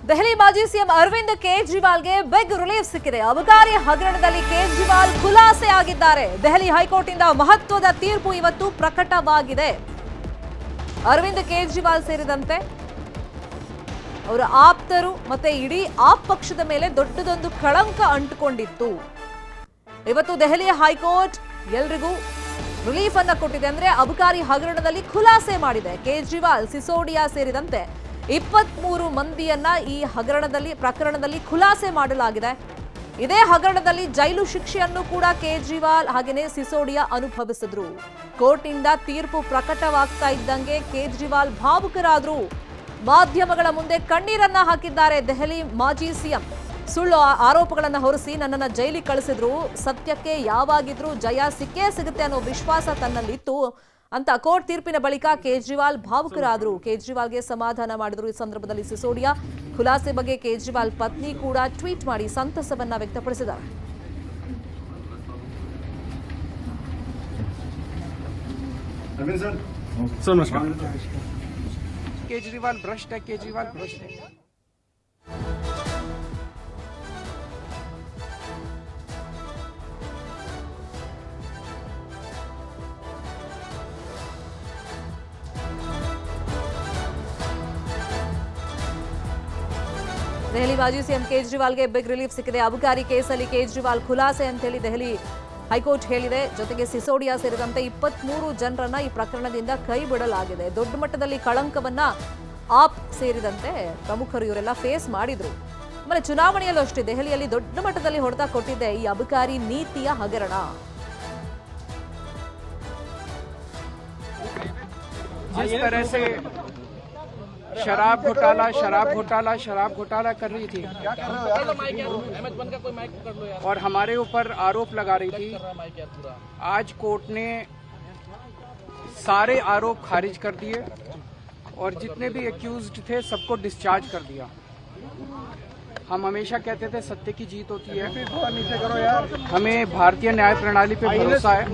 ದೆಹಲಿ ಮಾಜಿ CM Arvind ಕೇಜ್ರಿವಾಲ್ಗೆ big relief ಸಿಕ್ಕಿದೆ. ಅಬಕಾರಿ ಹಗರಣದಲ್ಲಿ ಕೇಜ್ರಿವಾಲ್ ಖುಲಾಸೆ ಆಗಿದ್ದಾರೆ. ದೆಹಲಿ ಹೈಕೋರ್ಟ್ ಇಂದ ಮಹತ್ವದ ತೀರ್ಪು ಇವತ್ತು ಪ್ರಕಟವಾಗಿದೆ. ಅರವಿಂದ್ ಕೇಜ್ರಿವಾಲ್ ಸೇರಿದಂತೆ ಅವರ ಆಪ್ತರು ಮತ್ತೆ ಇಡೀ ಆಪ್ ಪಕ್ಷದ ಮೇಲೆ ದೊಡ್ಡದೊಂದು ಕಳಂಕ ಅಂಟಿಕೊಂಡಿತ್ತು. ಇವತ್ತು ದೆಹಲಿ ಹೈಕೋರ್ಟ್ ಎಲ್ರಿಗೂ ರಿಲೀಫ್ ಅನ್ನ ಕೊಟ್ಟಿದೆ. ಅಂದ್ರೆ ಅಬಕಾರಿ ಹಗರಣದಲ್ಲಿ ಖುಲಾಸೆ ಮಾಡಿದೆ. ಕೇಜ್ರಿವಾಲ್, ಸಿಸೋಡಿಯಾ ಸೇರಿದಂತೆ 23 ಮಂದಿಯನ್ನ ಈ ಪ್ರಕರಣದಲ್ಲಿ ಖುಲಾಸೆ ಮಾಡಲಾಗಿದೆ. ಇದೇ ಹಗರಣದಲ್ಲಿ ಜೈಲು ಶಿಕ್ಷೆಯನ್ನು ಕೂಡ ಕೇಜ್ರಿವಾಲ್ ಹಾಗೆಯೇ ಸಿಸೋಡಿಯಾ ಅನುಭವಿಸಿದ್ರು. ಕೋರ್ಟ್ನಿಂದ ತೀರ್ಪು ಪ್ರಕಟವಾಗ್ತಾ ಇದ್ದಂಗೆ ಕೇಜ್ರಿವಾಲ್ ಭಾವುಕರಾದ್ರು. ಮಾಧ್ಯಮಗಳ ಮುಂದೆ ಕಣ್ಣೀರನ್ನ ಹಾಕಿದ್ದಾರೆ ದೆಹಲಿ ಮಾಜಿ ಸಿಎಂ. ಸುಳ್ಳು ಆರೋಪಗಳನ್ನು ಹೊರಿಸಿ ನನ್ನನ್ನು ಜೈಲಿಗೆ ಕಳಿಸಿದ್ರು, ಸತ್ಯಕ್ಕೆ ಯಾವಾಗಿದ್ರೂ ಜಯ ಸಿಕ್ಕೇ ಸಿಗುತ್ತೆ ಅನ್ನೋ ವಿಶ್ವಾಸ ತನ್ನಲ್ಲಿತ್ತು ಅಂತ ಕೋರ್ಟ್ ತೀರ್ಪಿನ ಬಳಿಕ ಕೇಜ್ರಿವಾಲ್ ಭಾವುಕರಾದರು. ಕೇಜ್ರಿವಾಲ್ಗೆ ಸಮಾಧಾನ ಮಾಡಿದ್ರು. ಈ ಸಂದರ್ಭದಲ್ಲಿ ಸಿಸೋಡಿಯಾ ಖುಲಾಸೆ ಬಗ್ಗೆ ಕೇಜ್ರಿವಾಲ್ ಪತ್ನಿ ಕೂಡ ಟ್ವೀಟ್ ಮಾಡಿ ಸಂತಸವನ್ನ ವ್ಯಕ್ತಪಡಿಸಿದ್ದಾರೆ. केजरीवाल भ्रष्ट है, केजरीवाल भ्रष्ट है। ದೆಹಲಿ ಮಾಜಿ ಸಿಎಂ ಕೇಜ್ರಿವಾಲ್ಗೆ ಬಿಗ್ ರಿಲೀಫ್ ಸಿಕ್ಕಿದೆ. ಅಬಕಾರಿ ಕೇಸಲ್ಲಿ ಕೇಜ್ರಿವಾಲ್ ಖುಲಾಸೆ ಅಂತ ಹೇಳಿ ದೆಹಲಿ ಹೈಕೋರ್ಟ್ ಹೇಳಿದೆ. ಜೊತೆಗೆ ಸಿಸೋಡಿಯಾ ಸೇರಿದಂತೆ 23 ಜನರನ್ನ ಈ ಪ್ರಕರಣದಿಂದ ಕೈ ಬಿಡಲಾಗಿದೆ. ದೊಡ್ಡ ಮಟ್ಟದಲ್ಲಿ ಕಳಂಕವನ್ನ ಆಪ್ ಸೇರಿದಂತೆ ಪ್ರಮುಖರು ಇವರೆಲ್ಲ ಫೇಸ್ ಮಾಡಿದ್ರು. ಆಮೇಲೆ ಚುನಾವಣೆಯಲ್ಲೂ ಅಷ್ಟೇ ದೆಹಲಿಯಲ್ಲಿ ದೊಡ್ಡ ಮಟ್ಟದಲ್ಲಿ ಹೊಡೆತ ಕೊಟ್ಟಿದೆ ಈ ಅಬಕಾರಿ ನೀತಿಯ ಹಗರಣ. जिस तरह से शराब घोटाला कर रही थी और हमारे ऊपर आरोप लगा रही थी, आज कोर्ट ने सारे आरोप खारिज कर दिए और जितने भी एक्यूज्ड थे सबको डिस्चार्ज कर दिया। हम हमेशा कहते थे सत्य की जीत होती है। हमें भारतीय न्याय प्रणाली पे भरोसा है।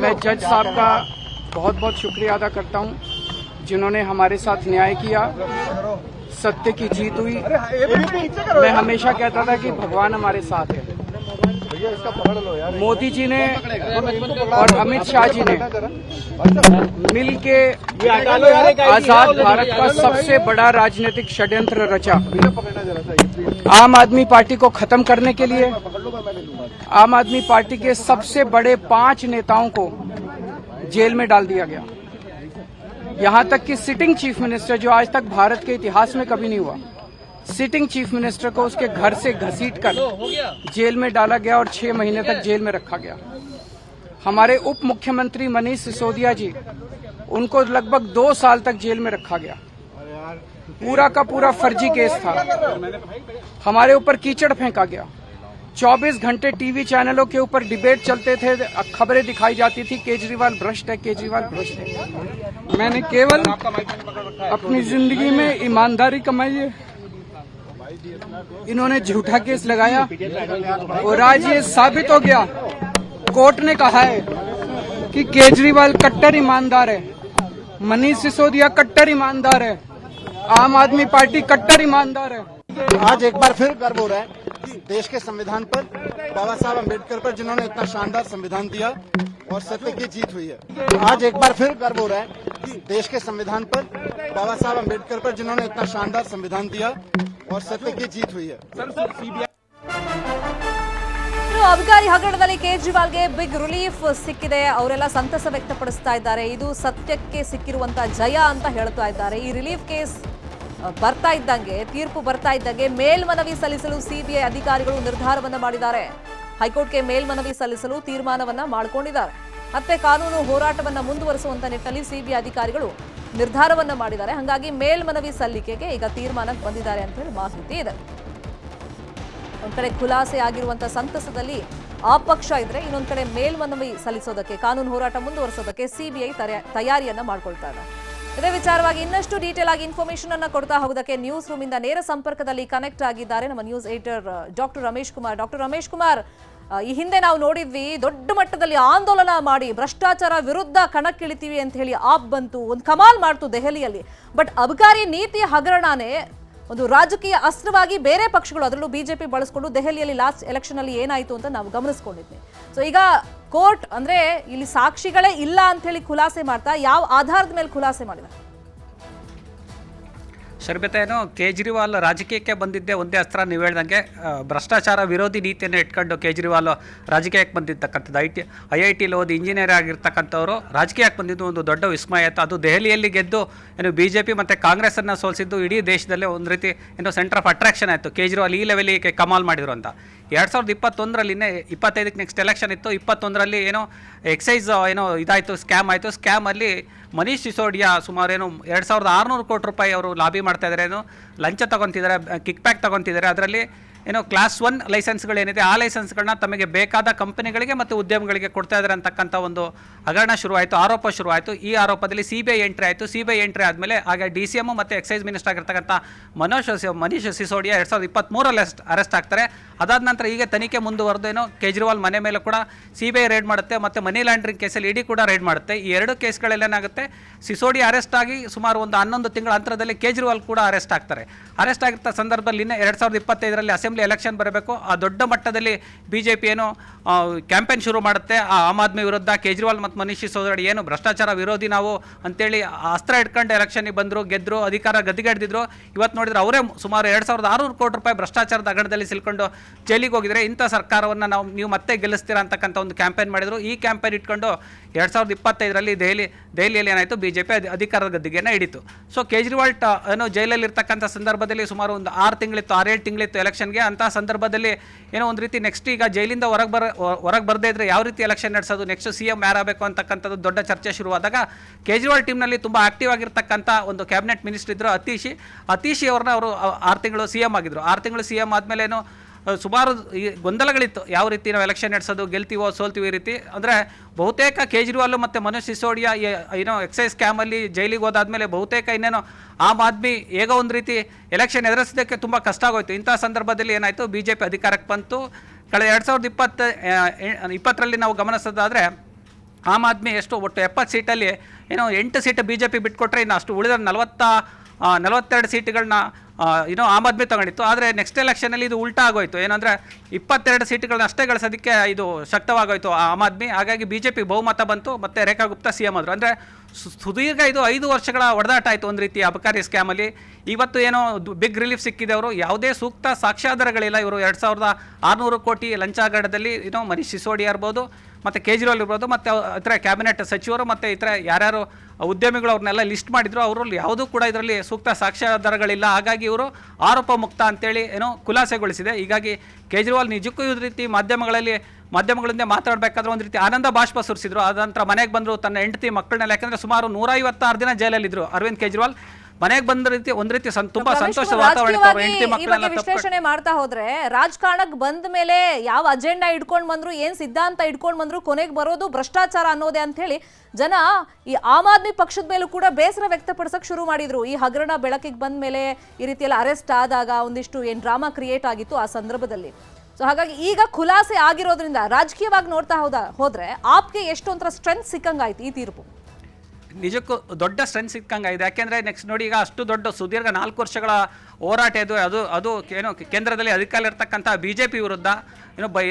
मैं जज साहब का बहुत बहुत शुक्रिया अदा करता हूँ जिन्होंने हमारे साथ न्याय किया, सत्य की जीत हुई। मैं हमेशा कहता था कि भगवान हमारे साथ है। मोदी जी ने और अमित शाह जी ने मिल के आजाद भारत का सबसे बड़ा राजनीतिक षड्यंत्र रचा। आम आदमी पार्टी को खत्म करने के लिए आम आदमी पार्टी के सबसे बड़े 5 नेताओं को जेल में डाल दिया गया। यहाँ तक कि सिटिंग चीफ मिनिस्टर, जो आज तक भारत के इतिहास में कभी नहीं हुआ, सिटिंग चीफ मिनिस्टर को उसके घर से घसीटकर जेल में डाला गया और 6 महीने तक जेल में रखा गया। हमारे उप मुख्यमंत्री मनीष सिसोदिया जी, उनको लगभग 2 साल तक जेल में रखा गया। पूरा का पूरा फर्जी केस था। हमारे ऊपर कीचड़ फेंका गया। 24 घंटे टीवी चैनलों के ऊपर डिबेट चलते थे, खबरें दिखाई जाती थी केजरीवाल भ्रष्ट है, केजरीवाल भ्रष्ट है। मैंने केवल अपनी जिंदगी में ईमानदारी कमाई है। इन्होंने झूठा केस लगाया और आज ये साबित हो गया। कोर्ट ने कहा है कि केजरीवाल कट्टर ईमानदार है, मनीष सिसोदिया कट्टर ईमानदार है, आम आदमी पार्टी कट्टर ईमानदार है। आज एक बार फिर गर्व हो रहा है कि देश के संविधान पर, बाबा साहब अम्बेडकर पर, जिन्होंने इतना शानदार संविधान दिया और सत्य की जीत हुई है। आज एक बार फिर गर्व हो रहा है कि देश के संविधान पर, बाबा साहब अम्बेडकर पर, जिन्होंने इतना शानदार संविधान दिया और सत्य की जीत हुई है। ಅಬಕಾರಿ ಹಗರಣದಲ್ಲಿ ಕೇಜ್ರಿವಾಲ್ಗೆ ಬಿಗ್ ರಿಲೀಫ್ ಸಿಕ್ಕಿದೆ. ಅವರೆಲ್ಲ ಸಂತಸ ವ್ಯಕ್ತಪಡಿಸ್ತಾ ಇದ್ದಾರೆ. ಇದು ಸತ್ಯಕ್ಕೆ ಸಿಕ್ಕಿರುವಂತಹ ಜಯ ಅಂತ ಹೇಳ್ತಾ ಇದ್ದಾರೆ. ಈ ರಿಲೀಫ್ ಕೇಸ್ ಬರ್ತಾ ಇದ್ದಂಗೆ, ತೀರ್ಪು ಬರ್ತಾ ಇದ್ದಂಗೆ ಮೇಲ್ಮನವಿ ಸಲ್ಲಿಸಲು ಸಿಬಿಐ ಅಧಿಕಾರಿಗಳು ನಿರ್ಧಾರವನ್ನ ಮಾಡಿದ್ದಾರೆ. ಹೈಕೋರ್ಟ್ಗೆ ಮೇಲ್ಮನವಿ ಸಲ್ಲಿಸಲು ತೀರ್ಮಾನವನ್ನ ಮಾಡಿಕೊಂಡಿದ್ದಾರೆ. ಮತ್ತೆ ಕಾನೂನು ಹೋರಾಟವನ್ನ ಮುಂದುವರಿಸುವಂತ ನಿಟ್ಟಿನಲ್ಲಿ ಸಿಬಿಐ ಅಧಿಕಾರಿಗಳು ನಿರ್ಧಾರವನ್ನ ಮಾಡಿದ್ದಾರೆ. ಹಾಗಾಗಿ ಮೇಲ್ಮನವಿ ಸಲ್ಲಿಕೆಗೆ ಈಗ ತೀರ್ಮಾನಕ್ಕೆ ಬಂದಿದ್ದಾರೆ ಅಂತ ಹೇಳಿ ಮಾಹಿತಿ ಇದೆ. ಒಂದ್ ಕಡೆ ಖುಲಾಸೆ ಆಗಿರುವಂತಹ ಸಂತಸದಲ್ಲಿ ಆ ಪಕ್ಷ ಇದ್ರೆ, ಇನ್ನೊಂದ್ ಕಡೆ ಮೇಲ್ಮನವಿ ಸಲ್ಲಿಸೋದಕ್ಕೆ, ಕಾನೂನು ಹೋರಾಟ ಮುಂದುವರಿಸೋದಕ್ಕೆ ಸಿಬಿಐ ತಯಾರಿಯನ್ನ ಮಾಡ್ಕೊಳ್ತಾ ಇದೆ. ಇದೇ ವಿಚಾರವಾಗಿ ಇನ್ನಷ್ಟು ಡೀಟೇಲ್ ಆಗಿ ಇನ್ಫಾರ್ಮೇಶನ್ ಅನ್ನ ಕೊಡ್ತಾ ಹೋಗೋದಕ್ಕೆ ನ್ಯೂಸ್ ರೂಮ್ ಇಂದ ನೇರ ಸಂಪರ್ಕದಲ್ಲಿ ಕನೆಕ್ಟ್ ಆಗಿದ್ದಾರೆ ನಮ್ಮ news editor doctor Ramesh Kumar. Doctor Ramesh Kumar, ಈ ಹಿಂದೆ ನಾವು ನೋಡಿದ್ವಿ ದೊಡ್ಡ ಮಟ್ಟದಲ್ಲಿ ಆಂದೋಲನ ಮಾಡಿ ಭ್ರಷ್ಟಾಚಾರ ವಿರುದ್ಧ ಕಣಕ್ಕಿಳಿತೀವಿ ಅಂತ ಹೇಳಿ ಆಪ್ ಬಂತು, ಒಂದು ಕಮಾಲ್ ಮಾಡ್ತು ದೆಹಲಿಯಲ್ಲಿ. ಬಟ್ ಅಬಕಾರಿ ನೀತಿ ಹಗರಣನೇ ಒಂದು ರಾಜಕೀಯ ಅಸ್ತ್ರವಾಗಿ ಬೇರೆ ಪಕ್ಷಗಳು ಅದರಲ್ಲೂ ಬಿಜೆಪಿ ಬಳಸ್ಕೊಂಡು ದೆಹಲಿಯಲ್ಲಿ ಲಾಸ್ಟ್ ಎಲೆಕ್ಷನ್ ಅಲ್ಲಿ ಏನಾಯಿತು ಅಂತ ನಾವು ಗಮನಿಸ್ಕೊಂಡಿದ್ವಿ. ಸೊ ಈಗ ಕೋರ್ಟ್ ಅಂದ್ರೆ ಇಲ್ಲಿ ಸಾಕ್ಷಿಗಳೇ ಇಲ್ಲ ಅಂತ ಹೇಳಿ ಖುಲಾಸೆ ಮಾಡ್ತಾ ಯಾವ ಆಧಾರದ ಮೇಲೆ ಖುಲಾಸೆ ಮಾಡಿದ್ದಾರೆ? ಶರ್ಮಿತಾ, ಏನು ಕೇಜ್ರಿವಾಲ್ ರಾಜಕೀಯಕ್ಕೆ ಬಂದಿದ್ದೆ ಒಂದೇ ಅಸ್ತ್ರ. ನೀವು ಹೇಳ್ದಂಗೆ ಭ್ರಷ್ಟಾಚಾರ ವಿರೋಧಿ ನೀತಿಯನ್ನು ಇಟ್ಕೊಂಡು ಕೇಜ್ರಿವಾಲ್ ರಾಜಕೀಯಕ್ಕೆ ಬಂದಿರ್ತಕ್ಕಂಥದ್ದು. IITಲಿ ಓದಿ ಇಂಜಿನಿಯರ್ ಆಗಿರ್ತಕ್ಕಂಥವ್ರು ರಾಜಕೀಯಕ್ಕೆ ಬಂದಿದ್ದು ಒಂದು ದೊಡ್ಡ ವಿಸ್ಮಯ ಆಯಿತು. ಅದು ದೆಹಲಿಯಲ್ಲಿ ಗೆದ್ದು ಏನು BJP ಮತ್ತು ಕಾಂಗ್ರೆಸ್ಸನ್ನು ಸೋಲಿಸಿದ್ದು ಇಡೀ ದೇಶದಲ್ಲೇ ಒಂದು ರೀತಿ ಏನೋ ಸೆಂಟರ್ ಆಫ್ ಅಟ್ರಾಕ್ಷನ್ ಆಯಿತು. ಕೇಜ್ರಿವಾಲ್ ಈ ಲೆವೆಲಿಗೆ ಕಮಾಲ್ ಮಾಡಿದ್ರು ಅಂತ. 2021ರಲ್ಲಿ 25ಕ್ಕೆ ನೆಕ್ಸ್ಟ್ ಎಲೆಕ್ಷನ್ ಇತ್ತು. 21ರಲ್ಲಿ ಏನೋ ಎಕ್ಸೈಸ್ ಏನೋ ಇದಾಯಿತು, ಸ್ಕ್ಯಾಮ್ ಆಯಿತು. ಸ್ಕ್ಯಾಮಲ್ಲಿ ಮನೀಶ್ ಸಿಸೋಡಿಯಾ ಸುಮಾರು ಏನು 2600 ಕೋಟಿ ರೂಪಾಯಿ ಅವರು ಲಾಬಿ ಮಾಡ್ತಾ ಇದ್ದಾರೆ, ಏನು ಲಂಚ ತೊಗೊತಿದ್ದಾರೆ, ಕಿಕ್ ಬ್ಯಾಕ್ ತೊಗೊತಿದ್ದಾರೆ. ಅದರಲ್ಲಿ ಏನೋ ಕ್ಲಾಸ್ 1 ಲೈಸೆನ್ಸ್ಗಳೇನಿದೆ ಆ ಲೈಸೆನ್ಸ್ಗಳನ್ನ ತಮಗೆ ಬೇಕಾದ ಕಂಪನಿಗಳಿಗೆ ಮತ್ತು ಉದ್ಯಮಗಳಿಗೆ ಕೊಡ್ತಾ ಇದ್ದಾರೆ ಅಂತಕ್ಕಂಥ ಒಂದು ಹಗರಣ ಶುರುವಾಯಿತು, ಆರೋಪ ಶುರುವಾಯಿತು. ಈ ಆರೋಪದಲ್ಲಿ CBI ಎಂಟ್ರಿ ಆಯಿತು. CBI ಎಂಟ್ರಿ ಆದಮೇಲೆ ಆಗ DCM ಮತ್ತು ಎಕ್ಸೈಸ್ ಮಿನಿಸ್ಟರ್ ಆಗಿರ್ತಕ್ಕಂಥ ಮನೀಶ್ ಸಿಸೋಡಿಯಾ 2023ರಲ್ಲಿ ಅರೆಸ್ಟ್ ಆಗ್ತಾರೆ. ಅದಾದ ನಂತರ ಈಗ ತನಿಖೆ ಮುಂದುವರೆದೇನೋ ಕೇಜ್ರಿವಾಲ್ ಮನೆ ಮೇಲೆ ಕೂಡ CBI ರೇಡ್ ಮಾಡುತ್ತೆ ಮತ್ತು ಮನಿ ಲಾಂಡ್ರಿಂಗ್ ಕೇಸಲ್ಲಿ ED ಕೂಡ ರೇಡ್ ಮಾಡುತ್ತೆ. ಈ ಎರಡು ಕೇಸ್ಗಳಲ್ಲೇನಾಗುತ್ತೆ, ಸಿಸೋಡಿಯಾ ಅರೆಸ್ಟ್ ಆಗಿ ಸುಮಾರು ಒಂದು 11 ತಿಂಗಳ ಅಂತರದಲ್ಲಿ ಕೇಜ್ರಿವಾಲ್ ಕೂಡ ಅರೆಸ್ಟ್ ಆಗ್ತಾರೆ. ಅರೆಸ್ಟ್ ಆಗಿರ್ತ ಸಂದರ್ಭದಲ್ಲಿ 2025ರಲ್ಲಿ ಅಸೆಂಬ್ಲಿ ಎಲೆಕ್ಷನ್ ಬರಬೇಕು. ಆ ದೊಡ್ಡ ಮಟ್ಟದಲ್ಲಿ BJP ಏನು ಕ್ಯಾಂಪೇನ್ ಶುರು ಮಾಡುತ್ತೆ ಆಮ್ ಆದ್ಮಿ ವಿರುದ್ಧ. ಕೇಜ್ರಿವಾಲ್ ಮತ್ತು ಮನೀಶ್ ಸಿಸೋಡಿಯಾ ಏನು ಭ್ರಷ್ಟಾಚಾರ ವಿರೋಧಿ ನಾವು ಅಂತೇಳಿ ಅಸ್ತ್ರ ಇಟ್ಕೊಂಡು ಎಲೆಕ್ಷನ್ಗೆ ಬಂದರು, ಗೆದ್ದರು, ಅಧಿಕಾರ ಗದ್ದಿಗೆಡ್ದಿದ್ರು. ಇವತ್ತು ನೋಡಿದ್ರೆ ಅವರೇ ಸುಮಾರು 2600 ಕೋಟಿ ರೂಪಾಯಿ ಭ್ರಷ್ಟಾಚಾರದ ಹಗರಣದಲ್ಲಿ ಸಿಲ್ಕೊಂಡು ಜೈಲಿಗೆ ಹೋಗಿದ್ರೆ ಇಂಥ ಸರ್ಕಾರವನ್ನು ನೀವು ಮತ್ತೆ ಗೆಲ್ಲಿಸ್ತೀರಾ ಅಂತಕ್ಕಂಥ ಒಂದು ಕ್ಯಾಂಪೇನ್ ಮಾಡಿದರು. ಈ ಕ್ಯಾಂಪೇನ್ ಇಟ್ಕೊಂಡು 2025ರಲ್ಲಿ ದೆಹಲಿಯಲ್ಲಿ ಏನಾಯಿತು, BJP ಅಧಿಕಾರದ ಗದ್ದಿಗೆಯನ್ನು ಹಿಡಿತು. ಸೊ ಕೇಜ್ರಿವಾಲ್ ಏನೋ ಜೈಲಲ್ಲಿ ಇರ್ತಕ್ಕಂಥ ಸಂದರ್ಭದಲ್ಲಿ ಸುಮಾರು ಒಂದು 6-7 ತಿಂಗಳಿತ್ತು ಎಲೆಕ್ಷನ್ಗೆ. ಅಂಥ ಸಂದರ್ಭದಲ್ಲಿ ಏನೋ ಒಂದು ರೀತಿ ನೆಕ್ಸ್ಟ್ ಈಗ ಜೈಲಿಂದ ಹೊರಗೆ ಬರದೇ ಇದ್ರೆ ಯಾವ ರೀತಿ ಎಲೆಕ್ಷನ್ ನಡೆಸೋದು, ನೆಕ್ಸ್ಟ್ CM ಯಾರಾಗಬೇಕು ಅಂತಕ್ಕಂಥದ್ದು ದೊಡ್ಡ ಚರ್ಚೆ ಶುರುವಾದಾಗ ಕೇಜ್ರಿವಾಲ್ ಟೀಮ್ನಲ್ಲಿ ತುಂಬ ಆಕ್ಟಿವ್ ಆಗಿರ್ತಕ್ಕಂಥ ಒಂದು ಕ್ಯಾಬಿನೆಟ್ ಮಿನಿಸ್ಟರ್ ಇದ್ದರು ಅತೀಶಿ ಅವ್ರನ್ನ ಅವರು 6 ತಿಂಗಳು CM ಆಗಿದ್ರು. 6 ತಿಂಗಳು CM ಆದಮೇಲೆ ಏನು ಸುಮಾರು ಗೊಂದಲಗಳಿತ್ತು, ಯಾವ ರೀತಿ ನಾವು ಎಲೆಕ್ಷನ್ ನಡೆಸೋದು, ಗೆಲ್ತೀವೋ ಸೋಲ್ತೀವೋ ಈ ರೀತಿ. ಅಂದರೆ ಬಹುತೇಕ ಕೇಜ್ರಿವಾಲ್ ಮತ್ತು ಮನೀಶ್ ಸಿಸೋಡಿಯಾ ಏನೋ ಎಕ್ಸೈಸ್ ಸ್ಕ್ಯಾಮಲ್ಲಿ ಜೈಲಿಗೆ ಹೋದಾದ್ಮೇಲೆ ಬಹುತೇಕ ಇನ್ನೇನೋ ಆಮ್ ಆದ್ಮಿ ಹೇಗೋ ಒಂದು ರೀತಿ ಎಲೆಕ್ಷನ್ ಎದುರಿಸೋದಕ್ಕೆ ತುಂಬ ಕಷ್ಟ ಆಗೋಯ್ತು. ಇಂಥ ಸಂದರ್ಭದಲ್ಲಿ ಏನಾಯಿತು, BJP ಅಧಿಕಾರಕ್ಕೆ ಬಂತು. ಕಳೆದ 2020ರಲ್ಲಿ ನಾವು ಗಮನಿಸೋದಾದರೆ ಆಮ್ ಆದ್ಮಿ ಎಷ್ಟು ಒಟ್ಟು 70 ಸೀಟಲ್ಲಿ ಏನೋ 8 ಸೀಟ್ BJP ಬಿಟ್ಕೊಟ್ರೆ ಇನ್ನು ಅಷ್ಟು ಉಳಿದ 42 ಸೀಟ್ಗಳನ್ನ ಏನೋ ಆಮ್ ಆದ್ಮಿ ತಗೊಂಡಿತ್ತು. ಆದರೆ ನೆಕ್ಸ್ಟ್ ಎಲೆಕ್ಷನಲ್ಲಿ ಇದು ಉಲ್ಟಾ ಆಗೋಯ್ತು. ಏನಂದರೆ 22 ಸೀಟ್ಗಳನ್ನ ಅಷ್ಟೇ ಗಳಿಸೋದಕ್ಕೆ ಇದು ಶಕ್ತವಾಗೋಯ್ತು ಆಮ್ ಆದ್ಮಿ. ಹಾಗಾಗಿ BJP ಬಹುಮತ ಬಂತು ಮತ್ತು ರೇಖಾ ಗುಪ್ತಾ CM ಆದರು. ಅಂದರೆ ಸುದೀರ್ಘ ಇದು 5 ವರ್ಷಗಳ ಹೊಡೆದಾಟ ಆಯಿತು ಒಂದು ರೀತಿ ಅಬಕಾರಿ ಸ್ಕ್ಯಾಮಲ್ಲಿ. ಇವತ್ತು ಏನೋ ಬಿಗ್ ರಿಲೀಫ್ ಸಿಕ್ಕಿದೆ. ಅವರು ಯಾವುದೇ ಸೂಕ್ತ ಸಾಕ್ಷ್ಯಾಧಾರಗಳಿಲ್ಲ. ಇವರು 2600 ಕೋಟಿ ಲಂಚ ಹಗರಣದಲ್ಲಿ ಏನೋ ಮನೀಶ್ ಸಿಸೋಡಿಯಾ ಇರ್ಬೋದು ಮತ್ತು ಕೇಜ್ರಿವಾಲ್ ಇರ್ಬೋದು ಮತ್ತು ಇತರ ಕ್ಯಾಬಿನೆಟ್ ಸಚಿವರು ಮತ್ತು ಇತರ ಯಾರ್ಯಾರು ಉದ್ಯಮಿಗಳು ಅವ್ರನ್ನೆಲ್ಲ ಲಿಸ್ಟ್ ಮಾಡಿದ್ರು. ಅವರಲ್ಲಿ ಯಾವುದೂ ಕೂಡ ಇದರಲ್ಲಿ ಸೂಕ್ತ ಸಾಕ್ಷ್ಯಾಧಾರಗಳಿಲ್ಲ. ಹಾಗಾಗಿ ಇವರು ಆರೋಪ ಮುಕ್ತ ಅಂತೇಳಿ ಏನೋ ಖುಲಾಸೆಗೊಳಿಸಿದೆ. ಹೀಗಾಗಿ ಕೇಜ್ರಿವಾಲ್ ನಿಜಕ್ಕೂ ಈ ರೀತಿ ಮಾಧ್ಯಮಗಳಿಂದ ಮಾತಾಡಬೇಕಾದ್ರೆ ಒಂದು ರೀತಿ ಆನಂದ ಬಾಷ್ಪ ಸುರಿಸಿದ್ರು. ಅದ ನಂತರ ಮನೆಗೆ ಬಂದರು, ತನ್ನ ಹೆಂಡತಿ ಮಕ್ಕಳನ್ನೆಲ್ಲ, ಯಾಕಂದರೆ ಸುಮಾರು 156 ದಿನ ಜೈಲಲ್ಲಿದ್ದರು ಅರವಿಂದ್ ಕೇಜ್ರಿವಾಲ್. ಮನೆಗೆ ಬಂದ ರೀತಿ ಒಂದು ರೀತಿ ತುಂಬಾ ಸಂತೋಷದ ವಾತಾವರಣ. ವಿಶ್ಲೇಷಣೆ ಮಾಡ್ತಾ ಹೋದ್ರೆ ರಾಜಕಾರಣಕ್ಕೆ ಬಂದ ಮೇಲೆ ಯಾವ ಅಜೆಂಡಾ ಇಟ್ಕೊಂಡ್ ಬಂದ್ರು, ಏನ್ ಸಿದ್ಧಾಂತ ಇಟ್ಕೊಂಡ್ ಬಂದ್ರು, ಕೊನೆಗೆ ಬರೋದು ಭ್ರಷ್ಟಾಚಾರ ಅನ್ನೋದೇ ಅಂತ ಹೇಳಿ ಜನ ಈ ಆಮ್ ಆದ್ಮಿ ಪಕ್ಷದ ಮೇಲೂ ಕೂಡ ಬೇಸರ ವ್ಯಕ್ತಪಡಿಸಕ್ ಶುರು ಮಾಡಿದ್ರು. ಈ ಹಗರಣ ಬೆಳಕಿಗೆ ಬಂದ ಮೇಲೆ ಈ ರೀತಿಯೆಲ್ಲ ಅರೆಸ್ಟ್ ಆದಾಗ ಒಂದಿಷ್ಟು ಏನ್ ಡ್ರಾಮಾ ಕ್ರಿಯೇಟ್ ಆಗಿತ್ತು ಆ ಸಂದರ್ಭದಲ್ಲಿ. ಸೊ ಹಾಗಾಗಿ ಈಗ ಖುಲಾಸೆ ಆಗಿರೋದ್ರಿಂದ ರಾಜಕೀಯವಾಗಿ ನೋಡ್ತಾ ಹೋದ್ರೆ ಆಪ್ಗೆ ಎಷ್ಟು ಒಂಥರ ಸ್ಟ್ರೆಂತ್ ಸಿಕ್ಕಂಗಾಯ್ತು ಈ ತೀರ್ಪು. ನಿಜಕ್ಕೂ ದೊಡ್ಡ ಸ್ಟ್ರೆಂತ್ ಸಿಕ್ಕಂಗಾಗಿದೆ. ಯಾಕೆಂದರೆ ನೆಕ್ಸ್ಟ್ ನೋಡಿ, ಈಗ ಅಷ್ಟು ದೊಡ್ಡ ಸುದೀರ್ಘ 4 ವರ್ಷಗಳ ಹೋರಾಟ ಅದು ಏನೋ ಕೇಂದ್ರದಲ್ಲಿ ಅಧಿಕಾರ ಇರ್ತಕ್ಕಂಥ BJP ವಿರುದ್ಧ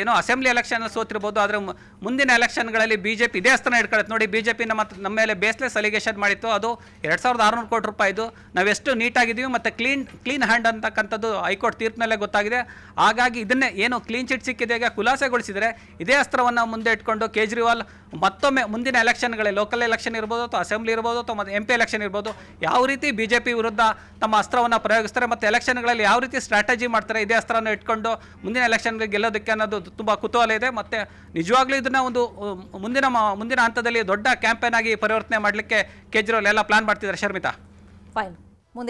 ಏನೋ ಅಸೆಂಬ್ಲಿ ಎಲೆಕ್ಷನ್ ಸೋತಿರ್ಬೋದು. ಆದರೆ ಮುಂದಿನ ಎಲೆಕ್ಷನ್ಗಳಲ್ಲಿ BJP ಇದೇ ಅಸ್ತ್ರನ ಇಟ್ಕೊಳ್ಳುತ್ತೆ ನೋಡಿ. BJP ನಮ್ಮ ಮೇಲೆ ಬೇಸ್ಲೆಸ್ ಅಲಿಗೇಷನ್ ಮಾಡಿತ್ತು. ಅದು 2600 ಕೋಟಿ ರೂಪಾಯಿದು. ನಾವೆಷ್ಟು ನೀಟಾಗಿದ್ದೀವಿ ಮತ್ತು ಕ್ಲೀನ್ ಹ್ಯಾಂಡ್ ಅಂತಕ್ಕಂಥದ್ದು ಹೈಕೋರ್ಟ್ ತೀರ್ಪಿನಲ್ಲೇ ಗೊತ್ತಾಗಿದೆ. ಹಾಗಾಗಿ ಇದನ್ನೇ ಏನು ಕ್ಲೀನ್ ಚಿಟ್ ಸಿಕ್ಕಿದೆ ಈಗ ಖುಲಾಸೆಗೊಳಿಸಿದರೆ ಇದೇ ಅಸ್ತ್ರವನ್ನು ಮುಂದೆ ಇಟ್ಕೊಂಡು ಕೇಜ್ರಿವಾಲ್ ಮತ್ತೊಮ್ಮೆ ಮುಂದಿನ ಎಲೆಕ್ಷನ್ಗಳಲ್ಲಿ ಲೋಕಲ್ ಎಲೆಕ್ಷನ್ ಇರ್ಬೋದು ಅಥವಾ ಅಸೆಂಬ್ಲಿ ಇರ್ಬೋದು ಅಥವಾ MP ಎಲೆಕ್ಷನ್ ಇರ್ಬೋದು ಯಾವ ರೀತಿ BJP ವಿರುದ್ಧ ತಮ್ಮ ಅಸ್ತ್ರವನ್ನು ಪ್ರಯೋಗಿಸ್ತಾರೆ ಮತ್ತು ಎಲೆಕ್ಷನ್ಗಳಲ್ಲಿ ಯಾವ ರೀತಿ ಸ್ಟ್ರಾಟಜಿ ಮಾಡ್ತಾರೆ, ಇದೇ ಅಸ್ತ್ರವನ್ನು ಇಟ್ಕೊಂಡು ಮುಂದಿನ ಎಲೆಕ್ಷನ್ಗೆ ಗೆಲ್ಲೋದಕ್ಕೆ ಅನ್ನೋದು ತುಂಬ ಕುತೂಹಲ ಇದೆ. ಮತ್ತು ನಿಜವಾಗ್ಲೂ ಇದನ್ನು ಒಂದು ಮುಂದಿನ ಹಂತದಲ್ಲಿ ದೊಡ್ಡ ಕ್ಯಾಂಪೇನ್ ಆಗಿ ಪರಿವರ್ತನೆ ಮಾಡಲಿಕ್ಕೆ ಕೇಜ್ರಿವಾಲ್ ಎಲ್ಲ ಪ್ಲಾನ್ ಮಾಡ್ತಿದ್ದಾರೆ. ಶರ್ಮಿತಾ, ಫೈನ್.